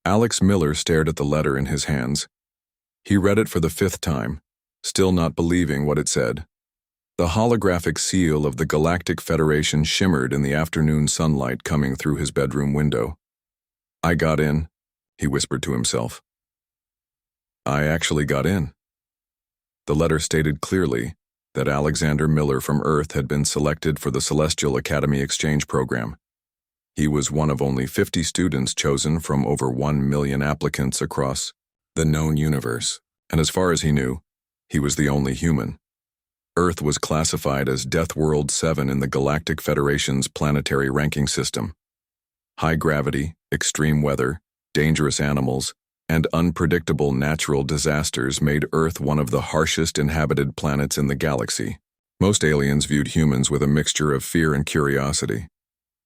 Alex Miller stared at the letter in his hands. He read it for the 5th time, still not believing what it said. The holographic seal of the Galactic Federation shimmered in the afternoon sunlight coming through his bedroom window. "I got in," he whispered to himself. I actually got in. The letter stated clearly that Alexander Miller from Earth had been selected for the Celestial Academy Exchange Program. He was one of only 50 students chosen from over 1 million applicants across the known universe, and as far as he knew, he was the only human. Earth was classified as Deathworld 7 in the Galactic Federation's planetary ranking system. High gravity, extreme weather, dangerous animals, and unpredictable natural disasters made Earth one of the harshest inhabited planets in the galaxy. Most aliens viewed humans with a mixture of fear and curiosity.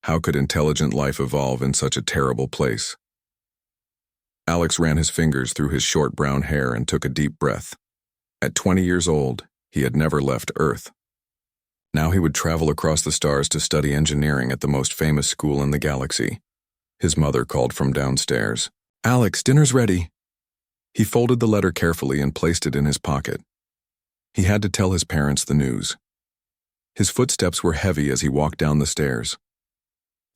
How could intelligent life evolve in such a terrible place? Alex ran his fingers through his short brown hair and took a deep breath. At 20 years old, he had never left Earth. Now he would travel across the stars to study engineering at the most famous school in the galaxy. His mother called from downstairs. "Alex, dinner's ready." He folded the letter carefully and placed it in his pocket. He had to tell his parents the news. His footsteps were heavy as he walked down the stairs.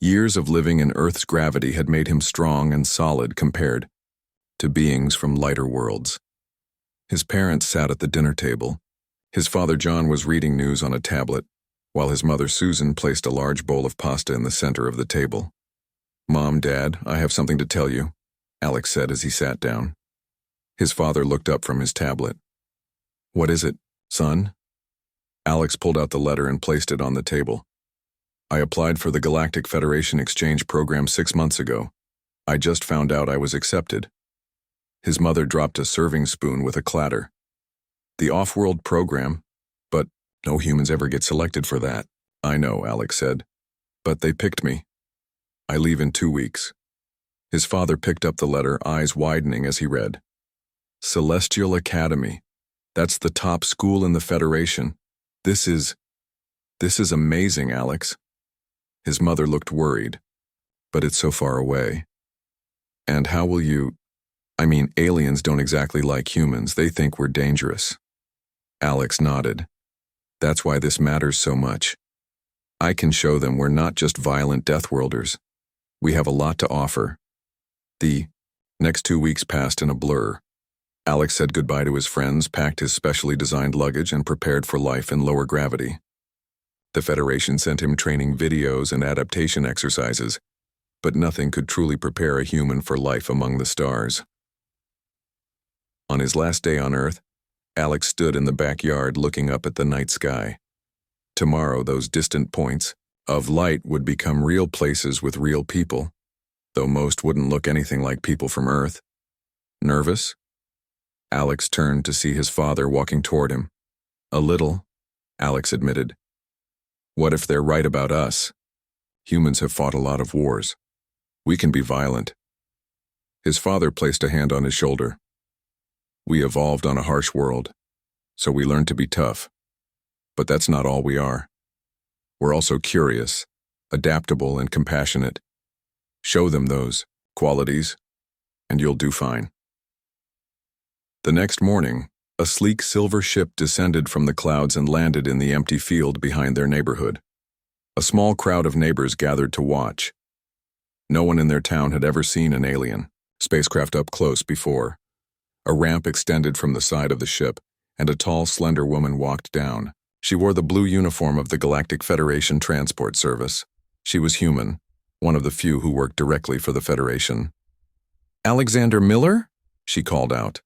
Years of living in Earth's gravity had made him strong and solid compared to beings from lighter worlds. His parents sat at the dinner table. His father John was reading news on a tablet, while his mother Susan placed a large bowl of pasta in the center of the table. "Mom, Dad, I have something to tell you," Alex said as he sat down. His father looked up from his tablet. "What is it, son?" Alex pulled out the letter and placed it on the table. "I applied for the Galactic Federation exchange program 6 months ago. I just found out I was accepted." His mother dropped a serving spoon with a clatter. "The off-world program? But no humans ever get selected for that." "I know," Alex said. "But they picked me. I leave in 2 weeks." His father picked up the letter, eyes widening as he read. "Celestial Academy. That's the top school in the Federation. This is amazing, Alex." His mother looked worried. "But it's so far away. And how will you... aliens don't exactly like humans. They think we're dangerous." Alex nodded. "That's why this matters so much. I can show them we're not just violent Deathworlders. We have a lot to offer." The next 2 weeks passed in a blur. Alex said goodbye to his friends, packed his specially designed luggage, and prepared for life in lower gravity. The Federation sent him training videos and adaptation exercises, but nothing could truly prepare a human for life among the stars. On his last day on Earth, Alex stood in the backyard looking up at the night sky. Tomorrow, those distant points of light would become real places with real people, though most wouldn't look anything like people from Earth. Nervous? Alex turned to see his father walking toward him. "A little," Alex admitted. "What if they're right about us? Humans have fought a lot of wars. We can be violent." His father placed a hand on his shoulder. "We evolved on a harsh world, so we learned to be tough. But that's not all we are. We're also curious, adaptable, and compassionate. Show them those qualities, and you'll do fine." The next morning, a sleek silver ship descended from the clouds and landed in the empty field behind their neighborhood. A small crowd of neighbors gathered to watch. No one in their town had ever seen an alien spacecraft up close before. A ramp extended from the side of the ship, and a tall, slender woman walked down. She wore the blue uniform of the Galactic Federation Transport Service. She was human, one of the few who worked directly for the Federation. "Alexander Miller?" she called out.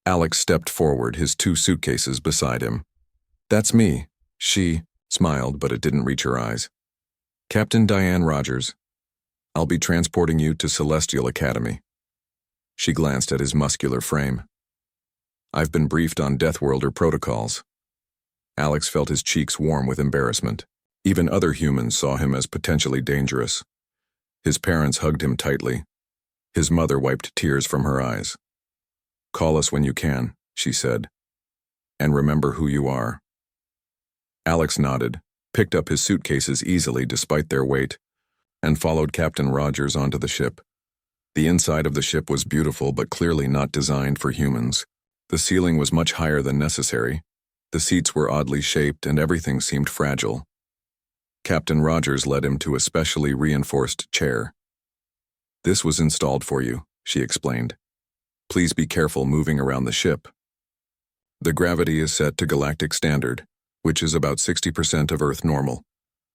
Alex stepped forward, his 2 suitcases beside him. "That's me," she smiled, but it didn't reach her eyes. "Captain Diane Rogers. I'll be transporting you to Celestial Academy." She glanced at his muscular frame. "I've been briefed on Deathworlder protocols." Alex felt his cheeks warm with embarrassment. Even other humans saw him as potentially dangerous. His parents hugged him tightly. His mother wiped tears from her eyes. "Call us when you can," she said. "And remember who you are." Alex nodded, picked up his suitcases easily despite their weight, and followed Captain Rogers onto the ship. The inside of the ship was beautiful but clearly not designed for humans. The ceiling was much higher than necessary. The seats were oddly shaped and everything seemed fragile. Captain Rogers led him to a specially reinforced chair. "This was installed for you," she explained. "Please be careful moving around the ship. The gravity is set to galactic standard, which is about 60% of Earth normal.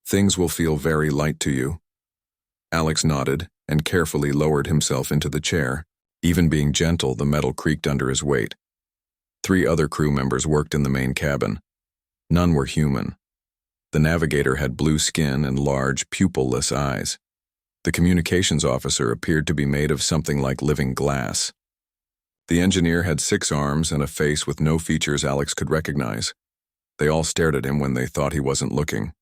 Things will feel very light to you." Alex nodded and carefully lowered himself into the chair. Even being gentle, the metal creaked under his weight. 3 other crew members worked in the main cabin. None were human. The navigator had blue skin and large, pupil-less eyes. The communications officer appeared to be made of something like living glass. The engineer had 6 arms and a face with no features Alex could recognize. They all stared at him when they thought he wasn't looking.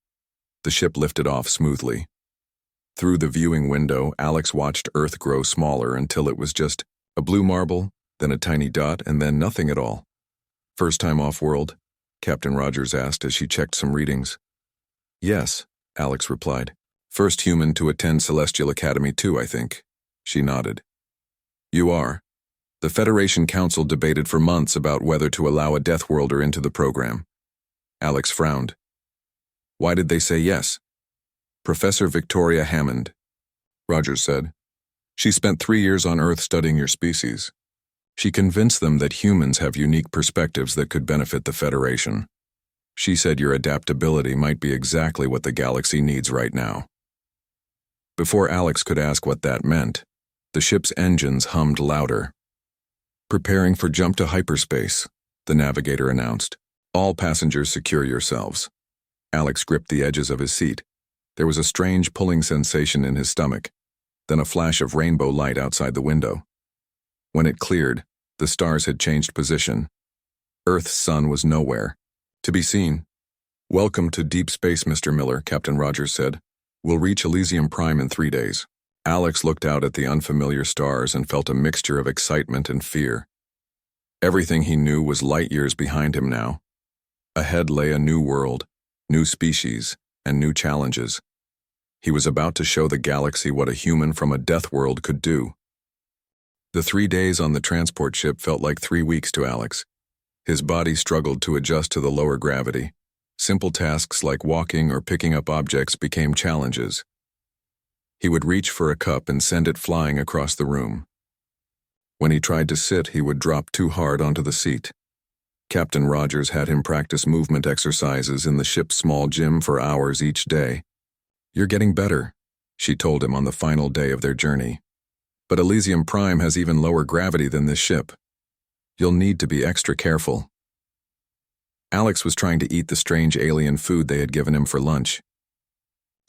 The ship lifted off smoothly. Through the viewing window, Alex watched Earth grow smaller until it was just a blue marble, then a tiny dot, and then nothing at all. "First time off-world?" Captain Rogers asked as she checked some readings. "Yes," Alex replied. "First human to attend Celestial Academy too, I think." She nodded. "You are." The Federation Council debated for months about whether to allow a Deathworlder into the program. Alex frowned. "Why did they say yes?" "Professor Victoria Hammond," Rogers said. "She spent 3 years on Earth studying your species. She convinced them that humans have unique perspectives that could benefit the Federation. She said your adaptability might be exactly what the galaxy needs right now." Before Alex could ask what that meant, the ship's engines hummed louder. "Preparing for jump to hyperspace," the navigator announced. "All passengers secure yourselves." Alex gripped the edges of his seat. There was a strange pulling sensation in his stomach, then a flash of rainbow light outside the window. When it cleared, the stars had changed position. Earth's sun was nowhere to be seen. "Welcome to deep space, Mr. Miller," Captain Rogers said. "We'll reach Elysium Prime in 3 days." Alex looked out at the unfamiliar stars and felt a mixture of excitement and fear. Everything he knew was light years behind him now. Ahead lay a new world, new species, and new challenges. He was about to show the galaxy what a human from a death world could do. The 3 days on the transport ship felt like 3 weeks to Alex. His body struggled to adjust to the lower gravity. Simple tasks like walking or picking up objects became challenges. He would reach for a cup and send it flying across the room. When he tried to sit, he would drop too hard onto the seat. Captain Rogers had him practice movement exercises in the ship's small gym for hours each day. "You're getting better," she told him on the final day of their journey. "But Elysium Prime has even lower gravity than this ship. You'll need to be extra careful." Alex was trying to eat the strange alien food they had given him for lunch.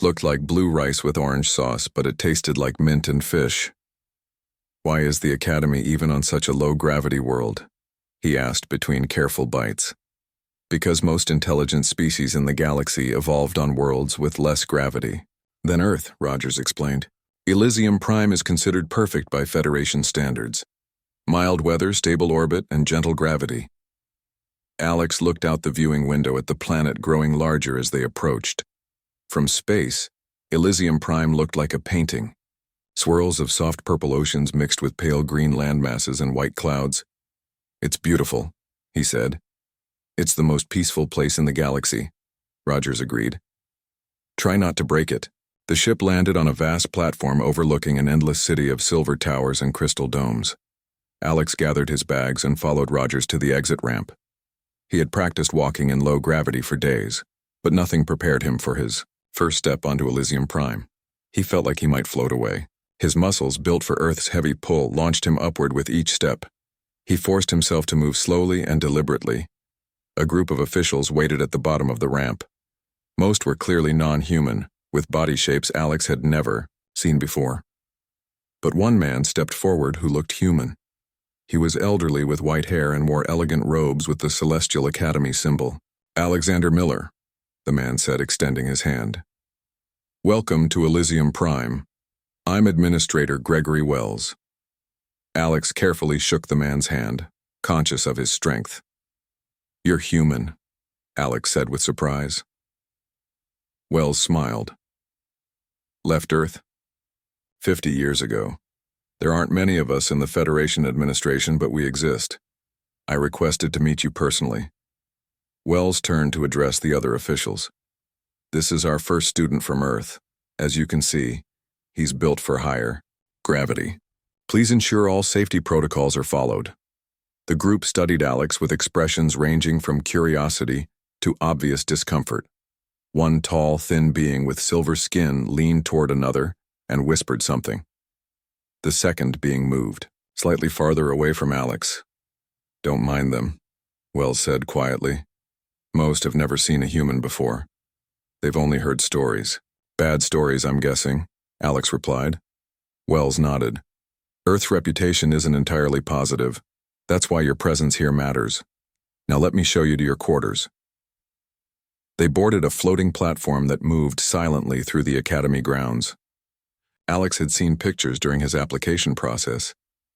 Looked like blue rice with orange sauce, but it tasted like mint and fish. "Why is the Academy even on such a low-gravity world?" he asked between careful bites. "Because most intelligent species in the galaxy evolved on worlds with less gravity than Earth," Rogers explained. "Elysium Prime is considered perfect by Federation standards. Mild weather, stable orbit, and gentle gravity." Alex looked out the viewing window at the planet growing larger as they approached. From space, Elysium Prime looked like a painting. Swirls of soft purple oceans mixed with pale green landmasses and white clouds. "It's beautiful," he said. "It's the most peaceful place in the galaxy," Rogers agreed. "Try not to break it." The ship landed on a vast platform overlooking an endless city of silver towers and crystal domes. Alex gathered his bags and followed Rogers to the exit ramp. He had practiced walking in low gravity for days, but nothing prepared him for his first step onto Elysium Prime. He felt like he might float away. His muscles, built for Earth's heavy pull, launched him upward with each step. He forced himself to move slowly and deliberately. A group of officials waited at the bottom of the ramp. Most were clearly non-human, with body shapes Alex had never seen before. But one man stepped forward who looked human. He was elderly with white hair and wore elegant robes with the Celestial Academy symbol. "Alexander Miller," the man said, extending his hand. "Welcome to Elysium Prime. I'm Administrator Gregory Wells." Alex carefully shook the man's hand, conscious of his strength. "You're human," Alex said with surprise. Wells smiled. "Left Earth?" 50 years ago. There aren't many of us in the Federation administration, but we exist. I requested to meet you personally. Wells turned to address the other officials. This is our first student from Earth. As you can see, he's built for higher gravity. Please ensure all safety protocols are followed. The group studied Alex with expressions ranging from curiosity to obvious discomfort. One tall, thin being with silver skin leaned toward another and whispered something. The second being moved, slightly farther away from Alex. Don't mind them, Wells said quietly. Most have never seen a human before. They've only heard stories. Bad stories, I'm guessing, Alex replied. Wells nodded. Earth's reputation isn't entirely positive. That's why your presence here matters. Now let me show you to your quarters. They boarded a floating platform that moved silently through the academy grounds. Alex had seen pictures during his application process,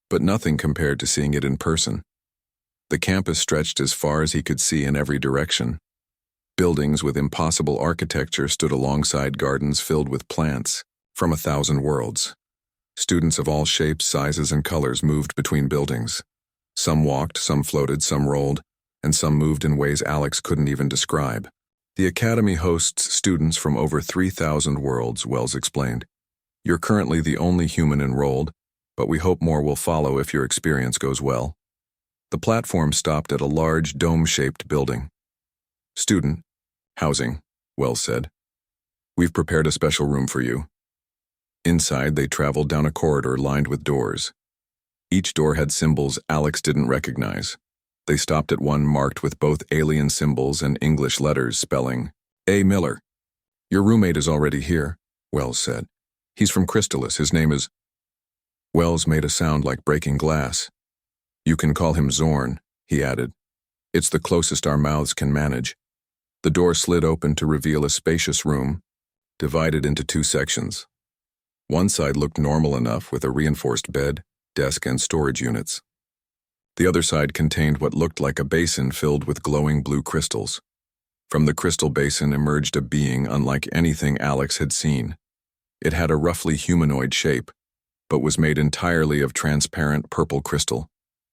but nothing compared to seeing it in person. The campus stretched as far as he could see in every direction. Buildings with impossible architecture stood alongside gardens filled with plants from 1,000 worlds. Students of all shapes, sizes, and colors moved between buildings. Some walked, some floated, some rolled, and some moved in ways Alex couldn't even describe. The academy hosts students from over 3,000 worlds, Wells explained. You're currently the only human enrolled, but we hope more will follow if your experience goes well. The platform stopped at a large dome-shaped building. Student housing, Wells said. We've prepared a special room for you. Inside, they traveled down a corridor lined with doors. Each door had symbols Alex didn't recognize. They stopped at one marked with both alien symbols and English letters spelling, A. Miller. Your roommate is already here, Wells said. He's from Crystalis. His name is... Wells made a sound like breaking glass. You can call him Zorn, he added. It's the closest our mouths can manage. The door slid open to reveal a spacious room, divided into two sections. One side looked normal enough with a reinforced bed, desk, and storage units. The other side contained what looked like a basin filled with glowing blue crystals. From the crystal basin emerged a being unlike anything Alex had seen. It had a roughly humanoid shape, but was made entirely of transparent purple crystal.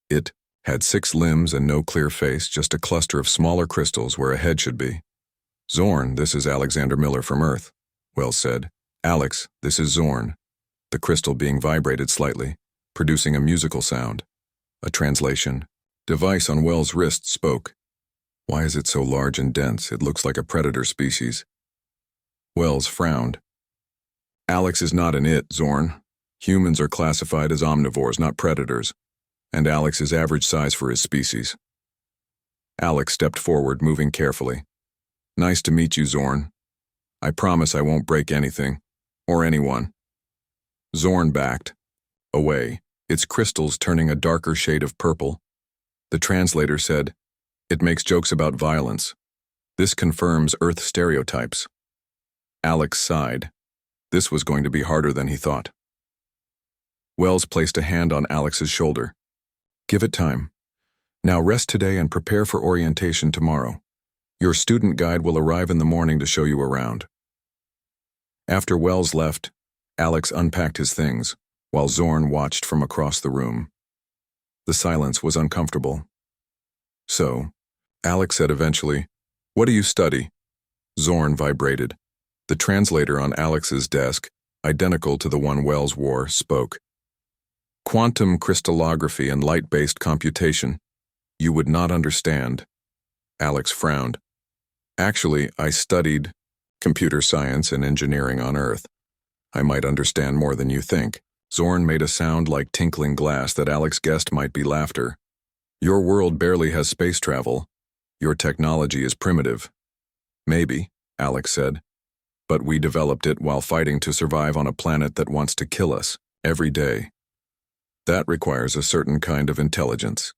It had 6 limbs and no clear face, just a cluster of smaller crystals where a head should be. Zorn, this is Alexander Miller from Earth, Wells said. Alex, this is Zorn. The crystal being vibrated slightly, producing a musical sound. A translation device on Wells' wrist spoke. Why is it so large and dense? It looks like a predator species. Wells frowned. Alex is not an it, Zorn. Humans are classified as omnivores, not predators, and Alex is average size for his species. Alex stepped forward, moving carefully. Nice to meet you, Zorn. I promise I won't break anything, or anyone. Zorn backed away, its crystals turning a darker shade of purple. The translator said, It makes jokes about violence. This confirms Earth stereotypes. Alex sighed. This was going to be harder than he thought. Wells placed a hand on Alex's shoulder. Give it time. Now rest today and prepare for orientation tomorrow. Your student guide will arrive in the morning to show you around. After Wells left, Alex unpacked his things, while Zorn watched from across the room. The silence was uncomfortable. So, Alex said eventually, What do you study? Zorn vibrated. The translator on Alex's desk, identical to the one Wells wore, spoke. Quantum crystallography and light-based computation. You would not understand. Alex frowned. Actually, I studied computer science and engineering on Earth. I might understand more than you think. Zorn made a sound like tinkling glass that Alex guessed might be laughter. Your world barely has space travel. Your technology is primitive. Maybe, Alex said. But we developed it while fighting to survive on a planet that wants to kill us every day. That requires a certain kind of intelligence.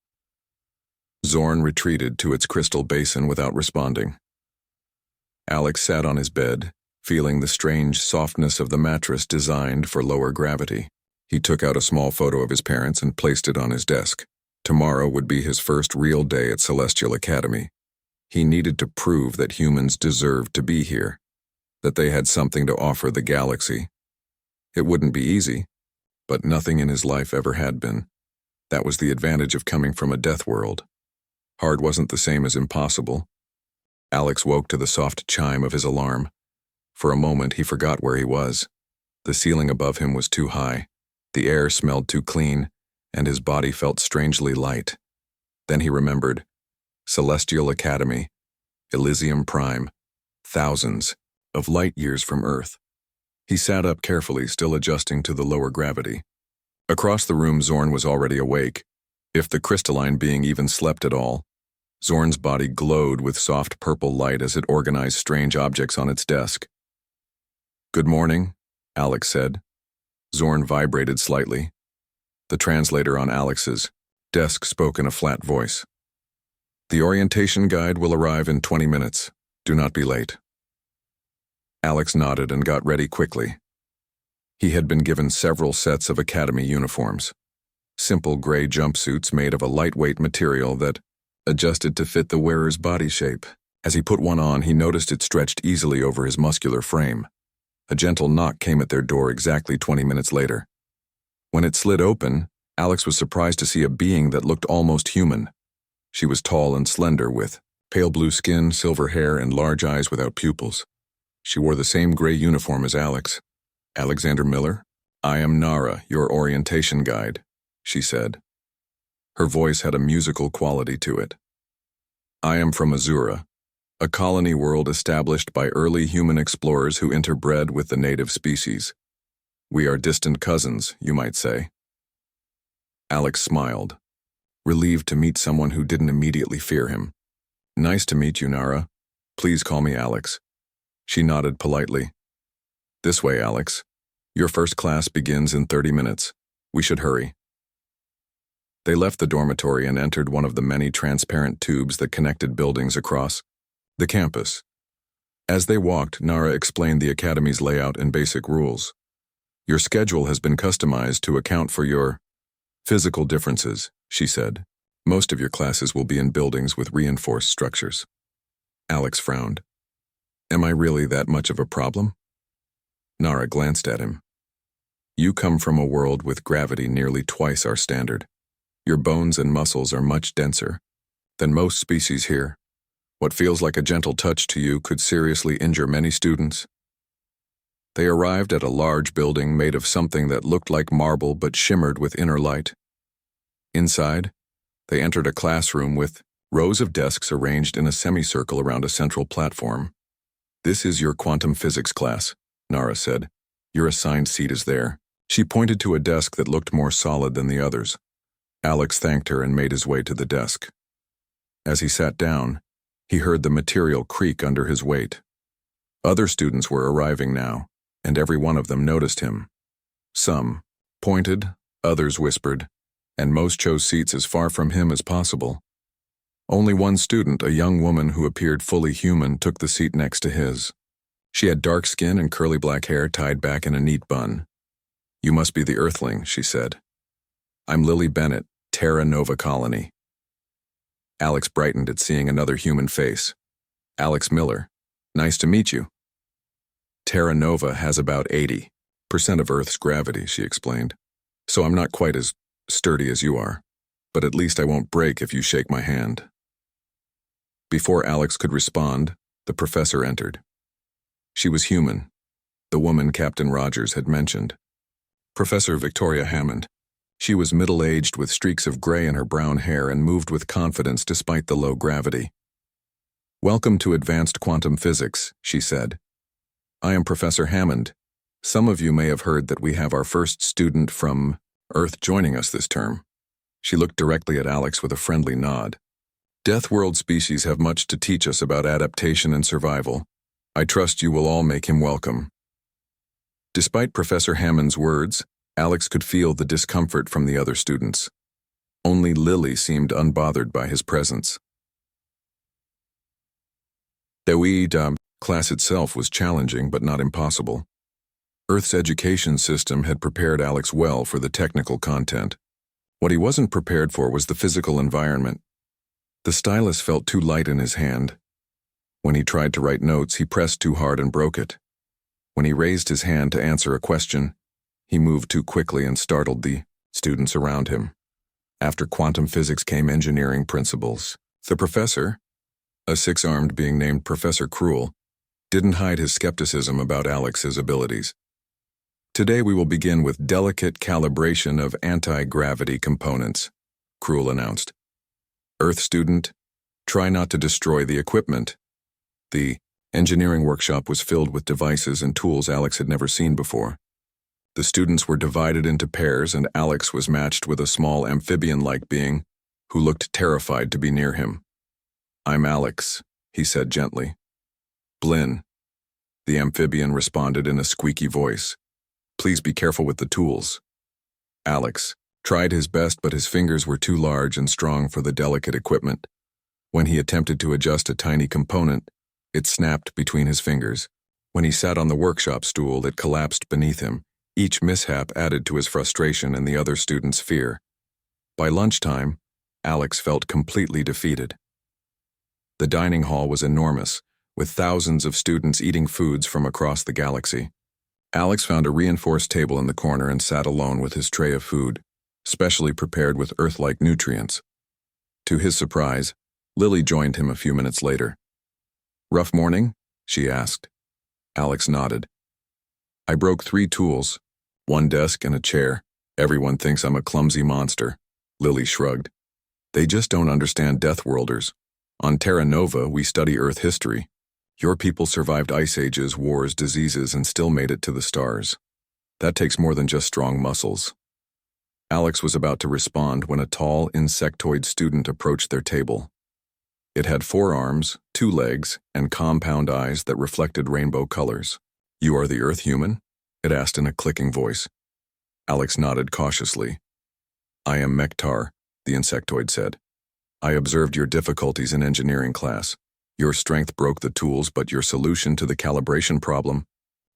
Zorn retreated to its crystal basin without responding. Alex sat on his bed, feeling the strange softness of the mattress designed for lower gravity. He took out a small photo of his parents and placed it on his desk. Tomorrow would be his first real day at Celestial Academy. He needed to prove that humans deserved to be here, that they had something to offer the galaxy. It wouldn't be easy, but nothing in his life ever had been. That was the advantage of coming from a death world. Hard wasn't the same as impossible. Alex woke to the soft chime of his alarm. For a moment, he forgot where he was. The ceiling above him was too high, the air smelled too clean, and his body felt strangely light. Then he remembered. Celestial Academy, Elysium Prime, thousands of light years from Earth. He sat up carefully, still adjusting to the lower gravity. Across the room, Zorn was already awake, if the crystalline being even slept at all. Zorn's body glowed with soft purple light as it organized strange objects on its desk. "Good morning," Alex said. Zorn vibrated slightly. The translator on Alex's desk spoke in a flat voice. "The orientation guide will arrive in 20 minutes. Do not be late." Alex nodded and got ready quickly. He had been given several sets of academy uniforms. Simple gray jumpsuits made of a lightweight material that adjusted to fit the wearer's body shape. As he put one on, he noticed it stretched easily over his muscular frame. A gentle knock came at their door exactly 20 minutes later. When it slid open, Alex was surprised to see a being that looked almost human. She was tall and slender, with pale blue skin, silver hair, and large eyes without pupils. She wore the same gray uniform as Alex. "Alexander Miller? I am Nara, your orientation guide," she said. Her voice had a musical quality to it. "I am from Azura, a colony world established by early human explorers who interbred with the native species. We are distant cousins, you might say." Alex smiled, relieved to meet someone who didn't immediately fear him. "Nice to meet you, Nara. Please call me Alex." She nodded politely. "This way, Alex. Your first class begins in 30 minutes. We should hurry." They left the dormitory and entered one of the many transparent tubes that connected buildings across the campus. As they walked, Nara explained the academy's layout and basic rules. "Your schedule has been customized to account for your physical differences," she said. "Most of your classes will be in buildings with reinforced structures." Alex frowned. "Am I really that much of a problem?" Nara glanced at him. "You come from a world with gravity nearly twice our standard. Your bones and muscles are much denser than most species here. What feels like a gentle touch to you could seriously injure many students." They arrived at a large building made of something that looked like marble but shimmered with inner light. Inside, they entered a classroom with rows of desks arranged in a semicircle around a central platform. "This is your quantum physics class," Nara said. "Your assigned seat is there." She pointed to a desk that looked more solid than the others. Alex thanked her and made his way to the desk. As he sat down, he heard the material creak under his weight. Other students were arriving now, and every one of them noticed him. Some pointed, others whispered, and most chose seats as far from him as possible. Only one student, a young woman who appeared fully human, took the seat next to his. She had dark skin and curly black hair tied back in a neat bun. "You must be the Earthling," she said. "I'm Lily Bennett, Terra Nova Colony." Alex brightened at seeing another human face. "Alex Miller. Nice to meet you." "Terra Nova has about 80% of Earth's gravity," she explained. "So I'm not quite as sturdy as you are, but at least I won't break if you shake my hand." Before Alex could respond, the professor entered. She was human, the woman Captain Rogers had mentioned. Professor Victoria Hammond. She was middle-aged with streaks of gray in her brown hair and moved with confidence despite the low gravity. "Welcome to Advanced Quantum Physics," she said. "I am Professor Hammond. Some of you may have heard that we have our first student from Earth joining us this term." She looked directly at Alex with a friendly nod. "Deathworld species have much to teach us about adaptation and survival. I trust you will all make him welcome." Despite Professor Hammond's words, Alex could feel the discomfort from the other students. Only Lily seemed unbothered by his presence. The class itself was challenging but not impossible. Earth's education system had prepared Alex well for the technical content. What he wasn't prepared for was the physical environment. The stylus felt too light in his hand. When he tried to write notes, he pressed too hard and broke it. When he raised his hand to answer a question, He moved too quickly and startled the students around him. After quantum physics came engineering principles. The professor, a six-armed being named Professor Cruel, didn't hide his skepticism about Alex's abilities. Today we will begin with delicate calibration of anti-gravity components, Cruel announced. Earth student, try not to destroy the equipment. The engineering workshop was filled with devices and tools Alex had never seen before. The students were divided into pairs, and Alex was matched with a small amphibian-like being who looked terrified to be near him. I'm Alex, he said gently. Blinn, the amphibian responded in a squeaky voice. Please be careful with the tools. Alex tried his best, but his fingers were too large and strong for the delicate equipment. When he attempted to adjust a tiny component, it snapped between his fingers. When he sat on the workshop stool, it collapsed beneath him. Each mishap added to his frustration and the other students' fear. By lunchtime, Alex felt completely defeated. The dining hall was enormous, with thousands of students eating foods from across the galaxy. Alex found a reinforced table in the corner and sat alone with his tray of food, specially prepared with Earth-like nutrients. To his surprise, Lily joined him a few minutes later. Rough morning? She asked. Alex nodded. I broke 3 tools, 1 desk and a chair. Everyone thinks I'm a clumsy monster. Lily shrugged. They just don't understand Deathworlders. On Terra Nova, we study Earth history. Your people survived ice ages, wars, diseases, and still made it to the stars. That takes more than just strong muscles. Alex was about to respond when a tall, insectoid student approached their table. It had 4 arms, 2 legs, and compound eyes that reflected rainbow colors. You are the Earth human? It asked in a clicking voice. Alex nodded cautiously. I am Mektar, the insectoid said. I observed your difficulties in engineering class. Your strength broke the tools, but your solution to the calibration problem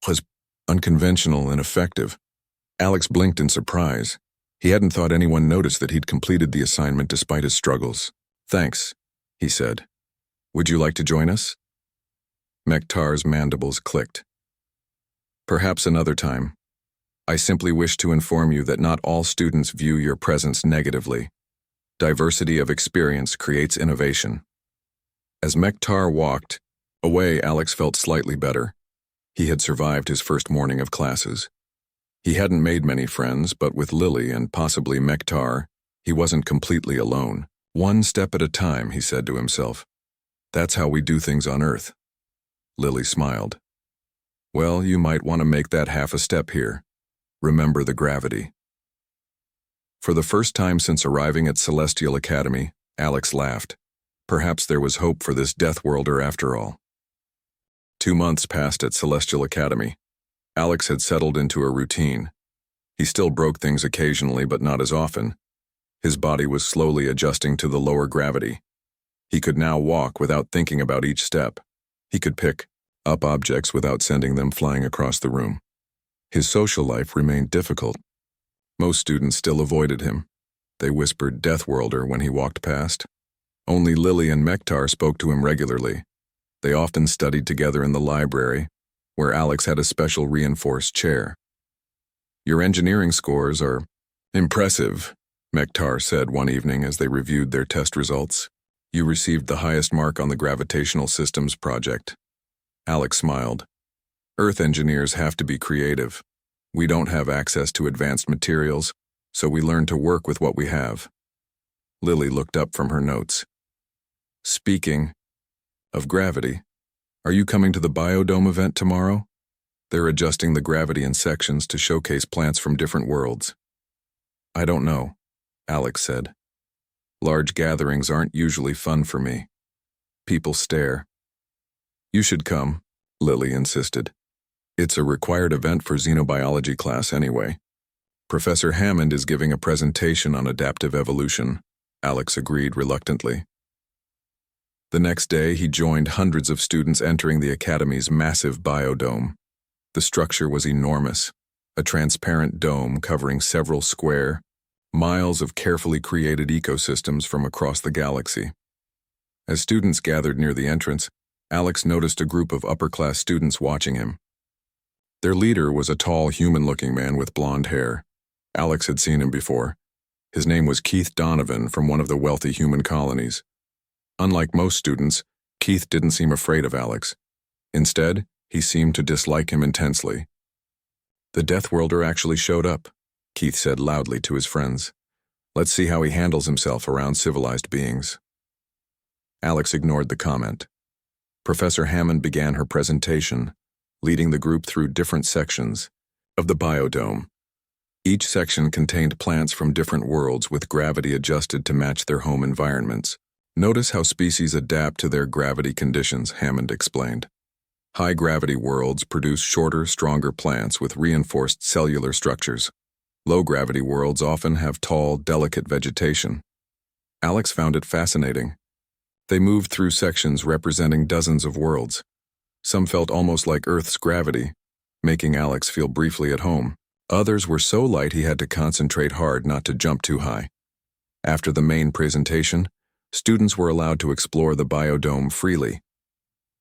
was unconventional and effective. Alex blinked in surprise. He hadn't thought anyone noticed that he'd completed the assignment despite his struggles. Thanks, he said. Would you like to join us? Mektar's mandibles clicked. Perhaps another time. I simply wish to inform you that not all students view your presence negatively. Diversity of experience creates innovation. As Mektar walked away, Alex felt slightly better. He had survived his first morning of classes. He hadn't made many friends, but with Lily and possibly Mektar, he wasn't completely alone. One step at a time, he said to himself. That's how we do things on Earth. Lily smiled. Well, you might want to make that half a step here. Remember the gravity. For the first time since arriving at Celestial Academy, Alex laughed. Perhaps there was hope for this Deathworlder after all. 2 months passed at Celestial Academy. Alex had settled into a routine. He still broke things occasionally, but not as often. His body was slowly adjusting to the lower gravity. He could now walk without thinking about each step. He could pick up objects without sending them flying across the room. His social life remained difficult. Most students still avoided him. They whispered Deathworlder when he walked past. Only Lily and Mektar spoke to him regularly. They often studied together in the library, where Alex had a special reinforced chair. Your engineering scores are impressive, Mektar said one evening as they reviewed their test results. You received the highest mark on the gravitational systems project. Alex smiled. Earth engineers have to be creative. We don't have access to advanced materials, so we learn to work with what we have. Lily looked up from her notes. Speaking of gravity, are you coming to the Biodome event tomorrow? They're adjusting the gravity in sections to showcase plants from different worlds. I don't know, Alex said. Large gatherings aren't usually fun for me. People stare. You should come, Lily insisted. It's a required event for xenobiology class anyway. Professor Hammond is giving a presentation on adaptive evolution, Alex agreed reluctantly. The next day, he joined hundreds of students entering the Academy's massive biodome. The structure was enormous, a transparent dome covering several square miles of carefully created ecosystems from across the galaxy. As students gathered near the entrance, Alex noticed a group of upper-class students watching him. Their leader was a tall, human-looking man with blonde hair. Alex had seen him before. His name was Keith Donovan from one of the wealthy human colonies. Unlike most students, Keith didn't seem afraid of Alex. Instead, he seemed to dislike him intensely. "The Deathworlder actually showed up," Keith said loudly to his friends. "Let's see how he handles himself around civilized beings." Alex ignored the comment. Professor Hammond began her presentation, leading the group through different sections of the biodome. Each section contained plants from different worlds with gravity adjusted to match their home environments. "Notice how species adapt to their gravity conditions," Hammond explained. "High-gravity worlds produce shorter, stronger plants with reinforced cellular structures. Low-gravity worlds often have tall, delicate vegetation." Alex found it fascinating. They moved through sections representing dozens of worlds. Some felt almost like Earth's gravity, making Alex feel briefly at home. Others were so light he had to concentrate hard not to jump too high. After the main presentation, students were allowed to explore the biodome freely.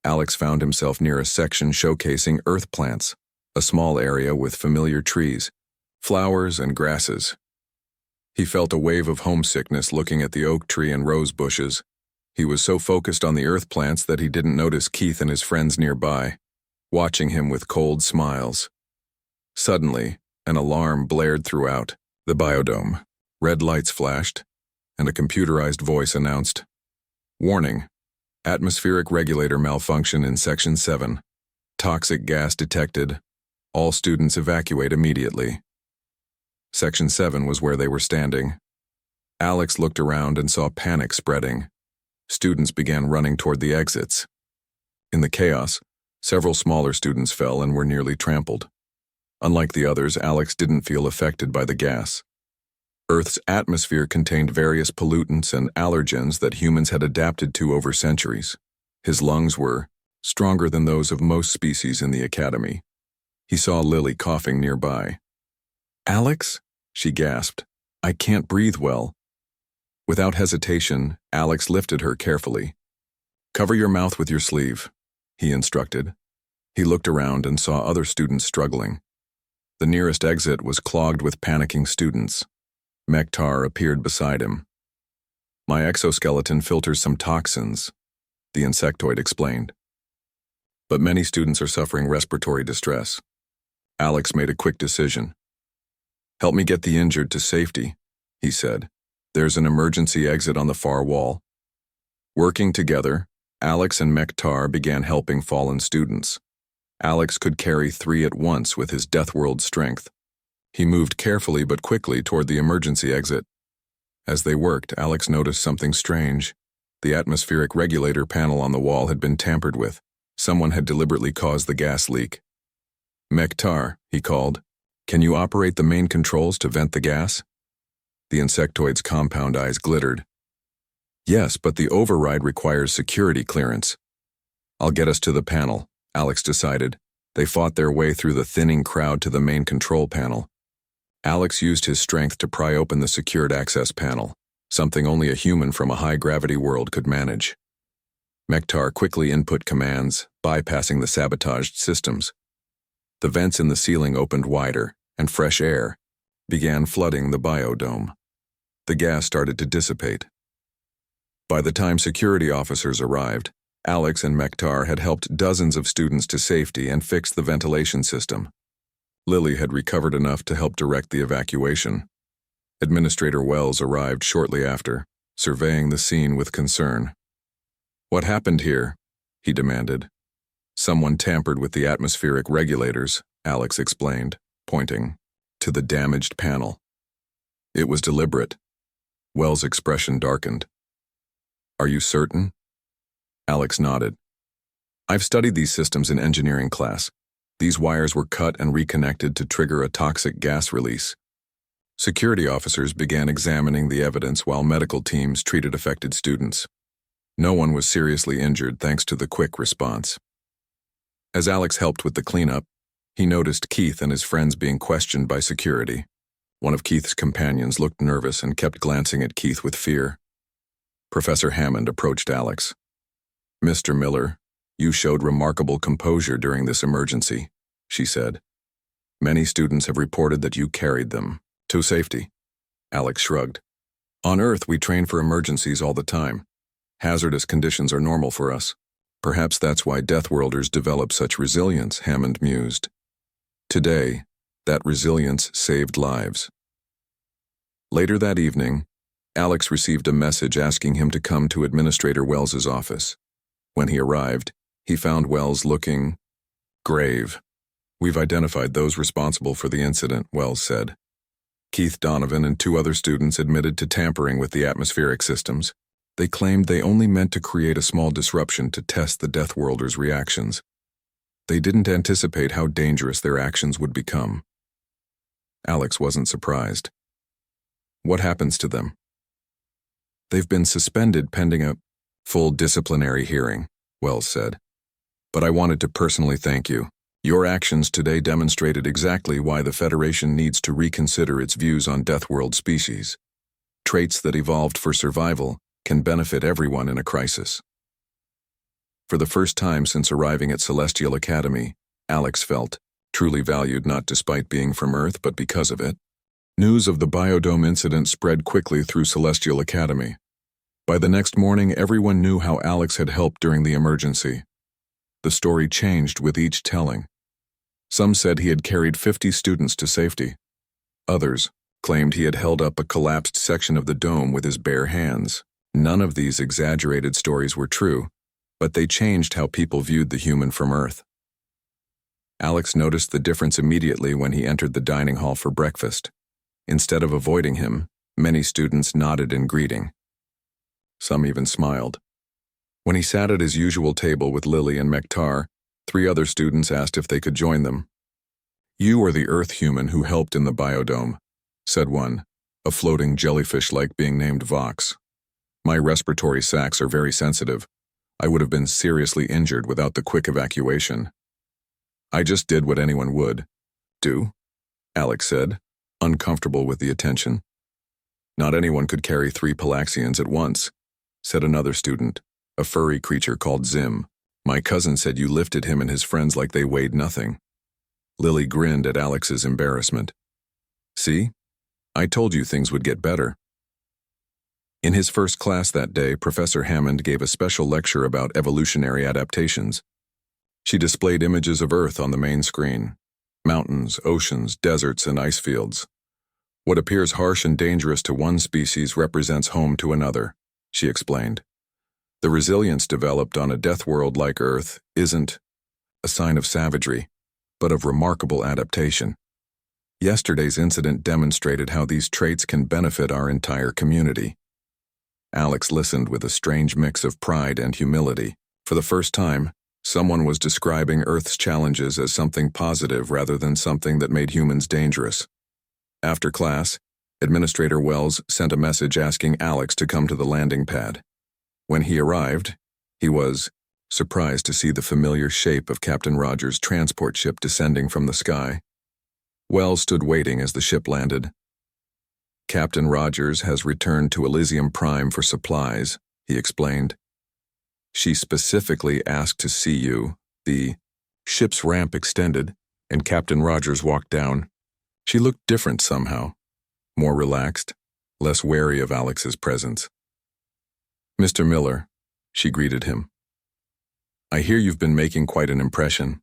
Alex found himself near a section showcasing earth plants, a small area with familiar trees, flowers, and grasses. He felt a wave of homesickness looking at the oak tree and rose bushes. He was so focused on the earth plants that he didn't notice Keith and his friends nearby, watching him with cold smiles. Suddenly, an alarm blared throughout the biodome. Red lights flashed, and a computerized voice announced, "Warning, atmospheric regulator malfunction in Section 7. Toxic gas detected. All students evacuate immediately." Section 7 was where they were standing. Alex looked around and saw panic spreading. Students began running toward the exits. In the chaos, several smaller students fell and were nearly trampled. Unlike the others, Alex didn't feel affected by the gas. Earth's atmosphere contained various pollutants and allergens that humans had adapted to over centuries. His lungs were stronger than those of most species in the academy. He saw Lily coughing nearby. "Alex?" she gasped. "I can't breathe well." Without hesitation, Alex lifted her carefully. "Cover your mouth with your sleeve," he instructed. He looked around and saw other students struggling. The nearest exit was clogged with panicking students. Mektar appeared beside him. "My exoskeleton filters some toxins," the insectoid explained. "But many students are suffering respiratory distress." Alex made a quick decision. "Help me get the injured to safety," he said. "There's an emergency exit on the far wall." Working together, Alex and Mektar began helping fallen students. Alex could carry 3 at once with his Deathworld strength. He moved carefully but quickly toward the emergency exit. As they worked, Alex noticed something strange. The atmospheric regulator panel on the wall had been tampered with. Someone had deliberately caused the gas leak. "Mektar," he called, "can you operate the main controls to vent the gas?" The insectoid's compound eyes glittered. "Yes, but the override requires security clearance." "I'll get us to the panel," Alex decided. They fought their way through the thinning crowd to the main control panel. Alex used his strength to pry open the secured access panel, something only a human from a high-gravity world could manage. Mektar quickly input commands, bypassing the sabotaged systems. The vents in the ceiling opened wider, and fresh air began flooding the biodome. The gas started to dissipate. By the time security officers arrived, Alex and Mektar had helped dozens of students to safety and fixed the ventilation system. Lily had recovered enough to help direct the evacuation. Administrator Wells arrived shortly after, surveying the scene with concern. "What happened here?" he demanded. "Someone tampered with the atmospheric regulators," Alex explained, pointing to the damaged panel. "It was deliberate." Wells' expression darkened. "Are you certain?" Alex nodded. "I've studied these systems in engineering class. These wires were cut and reconnected to trigger a toxic gas release." Security officers began examining the evidence while medical teams treated affected students. No one was seriously injured thanks to the quick response. As Alex helped with the cleanup, he noticed Keith and his friends being questioned by security. One of Keith's companions looked nervous and kept glancing at Keith with fear. Professor Hammond approached Alex. "Mr. Miller, you showed remarkable composure during this emergency," she said. Many students have reported that you carried them to safety. Alex shrugged. On Earth, we train for emergencies all the time. Hazardous conditions are normal for us. Perhaps that's why Deathworlders develop such resilience, Hammond mused. Today, that resilience saved lives. Later that evening, Alex received a message asking him to come to Administrator Wells's office. When he arrived, he found Wells looking grave. We've identified those responsible for the incident, Wells said. Keith Donovan and 2 other students admitted to tampering with the atmospheric systems. They claimed they only meant to create a small disruption to test the Deathworlders' reactions. They didn't anticipate how dangerous their actions would become. Alex wasn't surprised. What happens to them? They've been suspended pending a full disciplinary hearing, Wells said. But I wanted to personally thank you. Your actions today demonstrated exactly why the Federation needs to reconsider its views on Deathworld species. Traits that evolved for survival can benefit everyone in a crisis. For the first time since arriving at Celestial Academy, Alex felt truly valued not despite being from Earth but because of it. News of the Biodome incident spread quickly through Celestial Academy. By the next morning, everyone knew how Alex had helped during the emergency. The story changed with each telling. Some said he had carried 50 students to safety. Others claimed he had held up a collapsed section of the dome with his bare hands. None of these exaggerated stories were true, but they changed how people viewed the human from Earth. Alex noticed the difference immediately when he entered the dining hall for breakfast. Instead of avoiding him, many students nodded in greeting. Some even smiled. When he sat at his usual table with Lily and Mektar, 3 other students asked if they could join them. You are the Earth human who helped in the biodome, said one, a floating jellyfish-like being named Vox. My respiratory sacs are very sensitive. I would have been seriously injured without the quick evacuation. I just did what anyone would do, Alex said, uncomfortable with the attention. Not anyone could carry 3 Palaxians at once, said another student, a furry creature called Zim. My cousin said you lifted him and his friends like they weighed nothing. Lily grinned at Alex's embarrassment. See? I told you things would get better. In his first class that day, Professor Hammond gave a special lecture about evolutionary adaptations. She displayed images of Earth on the main screen. Mountains, oceans, deserts, and ice fields. What appears harsh and dangerous to one species represents home to another, she explained. The resilience developed on a death world like Earth isn't a sign of savagery, but of remarkable adaptation. Yesterday's incident demonstrated how these traits can benefit our entire community. Alex listened with a strange mix of pride and humility. For the first time, someone was describing Earth's challenges as something positive rather than something that made humans dangerous. After class, Administrator Wells sent a message asking Alex to come to the landing pad. When he arrived, he was surprised to see the familiar shape of Captain Rogers' transport ship descending from the sky. Wells stood waiting as the ship landed. Captain Rogers has returned to Elysium Prime for supplies, he explained. She specifically asked to see you. The ship's ramp extended, and Captain Rogers walked down. She looked different somehow, more relaxed, less wary of Alex's presence. Mr. Miller, she greeted him. I hear you've been making quite an impression.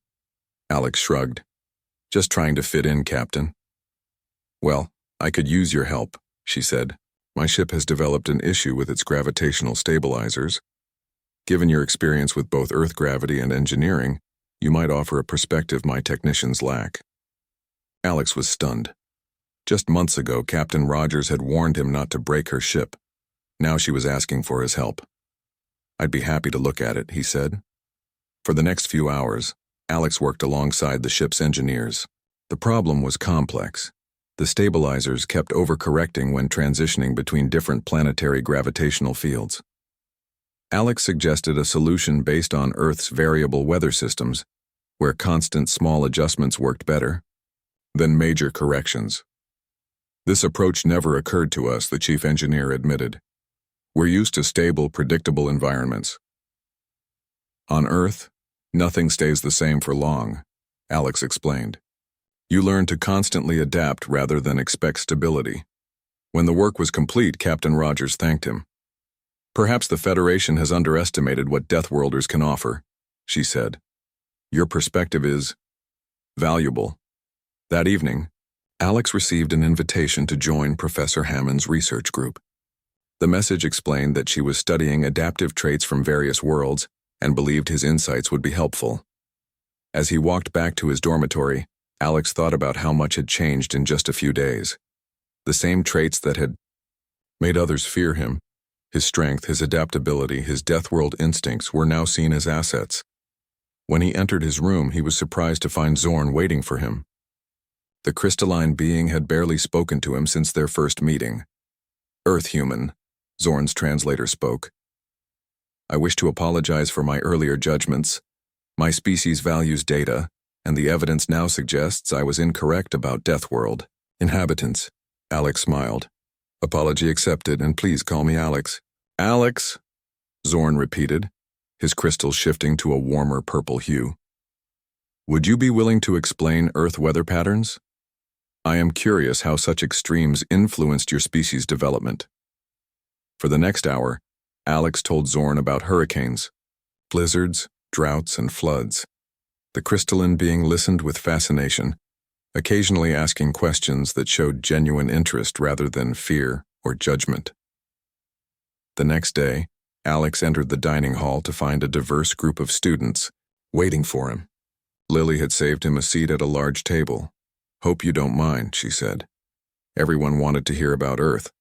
Alex shrugged. Just trying to fit in, Captain. Well, I could use your help, she said. My ship has developed an issue with its gravitational stabilizers. Given your experience with both Earth gravity and engineering, you might offer a perspective my technicians lack. Alex was stunned. Just months ago, Captain Rogers had warned him not to break her ship. Now she was asking for his help. I'd be happy to look at it, he said. For the next few hours, Alex worked alongside the ship's engineers. The problem was complex. The stabilizers kept overcorrecting when transitioning between different planetary gravitational fields. Alex suggested a solution based on Earth's variable weather systems, where constant small adjustments worked better than major corrections. This approach never occurred to us, the chief engineer admitted. We're used to stable, predictable environments. On Earth, nothing stays the same for long, Alex explained. You learn to constantly adapt rather than expect stability. When the work was complete, Captain Rogers thanked him. Perhaps the Federation has underestimated what Deathworlders can offer, she said. Your perspective is valuable. That evening, Alex received an invitation to join Professor Hammond's research group. The message explained that she was studying adaptive traits from various worlds and believed his insights would be helpful. As he walked back to his dormitory, Alex thought about how much had changed in just a few days. The same traits that had made others fear him, his strength, his adaptability, his Deathworld instincts were now seen as assets. When he entered his room, he was surprised to find Zorn waiting for him. The crystalline being had barely spoken to him since their first meeting. Earth human, Zorn's translator spoke. I wish to apologize for my earlier judgments. My species values data, and the evidence now suggests I was incorrect about Deathworld inhabitants. Alex smiled. Apology accepted, and please call me Alex. Alex, Zorn repeated, his crystals shifting to a warmer purple hue. Would you be willing to explain Earth weather patterns? I am curious how such extremes influenced your species' development. For the next hour, Alex told Zorn about hurricanes, blizzards, droughts, and floods. The crystalline being listened with fascination, occasionally asking questions that showed genuine interest rather than fear or judgment. The next day, Alex entered the dining hall to find a diverse group of students waiting for him. Lily had saved him a seat at a large table. Hope you don't mind, she said. Everyone wanted to hear about Earth.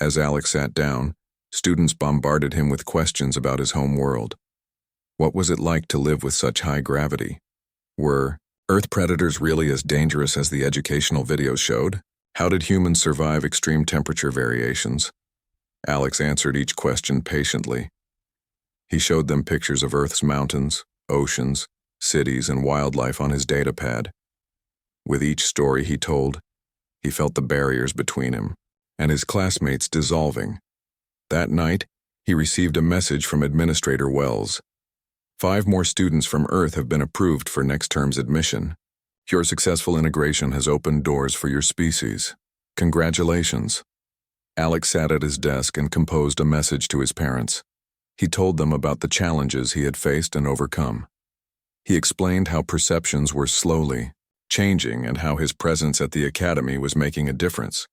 As Alex sat down, students bombarded him with questions about his home world. What was it like to live with such high gravity? Were Earth predators really as dangerous as the educational videos showed? How did humans survive extreme temperature variations? Alex answered each question patiently. He showed them pictures of Earth's mountains, oceans, cities, and wildlife on his data pad. With each story he told, he felt the barriers between him and his classmates dissolving. That night, he received a message from Administrator Wells. 5 more students from Earth have been approved for next term's admission. Your successful integration has opened doors for your species. Congratulations. Alex sat at his desk and composed a message to his parents. He told them about the challenges he had faced and overcome. He explained how perceptions were slowly changing and how his presence at the academy was making a difference.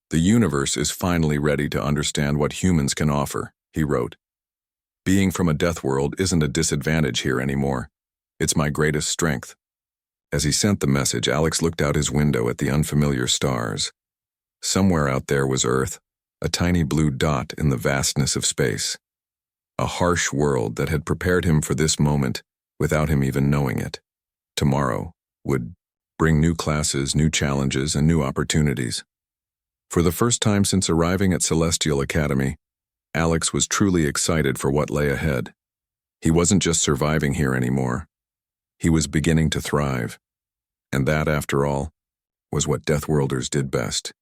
The universe is finally ready to understand what humans can offer, he wrote. Being from a death world isn't a disadvantage here anymore. It's my greatest strength. As he sent the message, Alex looked out his window at the unfamiliar stars. Somewhere out there was Earth, a tiny blue dot in the vastness of space. A harsh world that had prepared him for this moment without him even knowing it. Tomorrow would bring new classes, new challenges, and new opportunities. For the first time since arriving at Celestial Academy, Alex was truly excited for what lay ahead. He wasn't just surviving here anymore. He was beginning to thrive. And that, after all, was what Deathworlders did best.